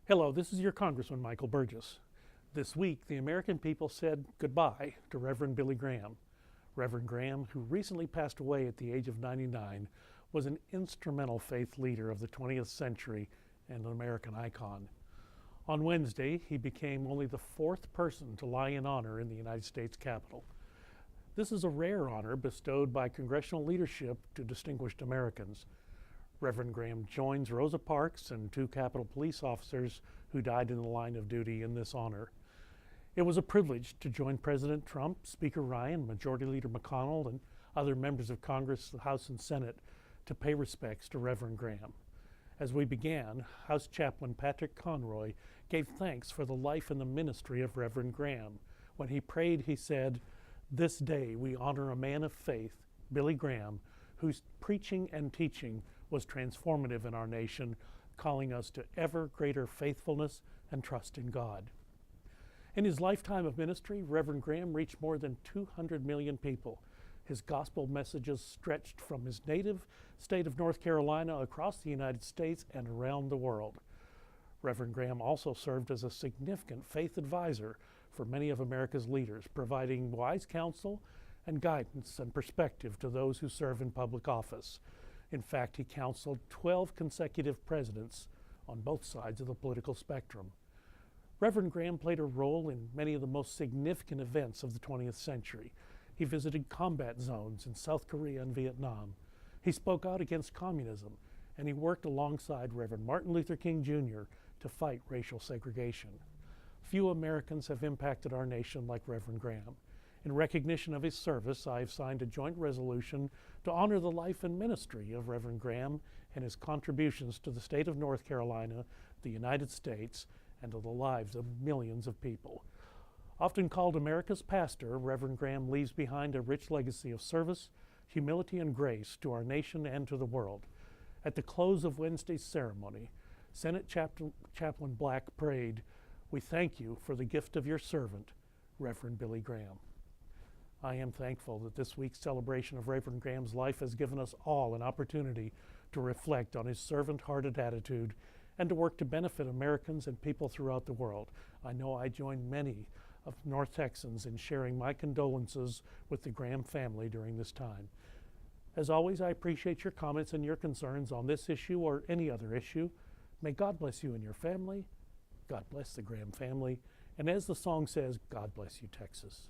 Hello, this is your Congressman Michael Burgess. This week, the American people said goodbye to Reverend Billy Graham. Reverend Graham, who recently passed away at the age of 99, was an instrumental faith leader of the 20th century and an American icon. On Wednesday, he became only the fourth person to lie in honor in the United States Capitol. This is a rare honor bestowed by congressional leadership to distinguished Americans. Reverend Graham joins Rosa Parks and two Capitol police officers who died in the line of duty in this honor. It was a privilege to join President Trump, Speaker Ryan, Majority Leader McConnell, and other members of Congress, the House and Senate, to pay respects to Reverend Graham. As we began, House Chaplain Patrick Conroy gave thanks for the life and the ministry of Reverend Graham. When he prayed, he said, "This day we honor a man of faith, Billy Graham, whose preaching and teaching was transformative in our nation, calling us to ever greater faithfulness and trust in God." In his lifetime of ministry, Reverend Graham reached more than 200 million people. His gospel messages stretched from his native state of North Carolina across the United States and around the world. Reverend Graham also served as a significant faith advisor for many of America's leaders, providing wise counsel and guidance and perspective to those who serve in public office. In fact, he counseled 12 consecutive presidents on both sides of the political spectrum. Reverend Graham played a role in many of the most significant events of the 20th century. He visited combat zones in South Korea and Vietnam. He spoke out against communism, and he worked alongside Reverend Martin Luther King Jr. to fight racial segregation. Few Americans have impacted our nation like Reverend Graham. In recognition of his service, I have signed a joint resolution to honor the life and ministry of Reverend Graham and his contributions to the state of North Carolina, the United States, and to the lives of millions of people. Often called America's pastor, Reverend Graham leaves behind a rich legacy of service, humility, and grace to our nation and to the world. At the close of Wednesday's ceremony, Senate Chaplain Black prayed, "We thank you for the gift of your servant, Reverend Billy Graham." I am thankful that this week's celebration of Reverend Graham's life has given us all an opportunity to reflect on his servant-hearted attitude and to work to benefit Americans and people throughout the world. I know I join many of North Texans in sharing my condolences with the Graham family during this time. As always, I appreciate your comments and your concerns on this issue or any other issue. May God bless you and your family. God bless the Graham family. And as the song says, God bless you, Texas.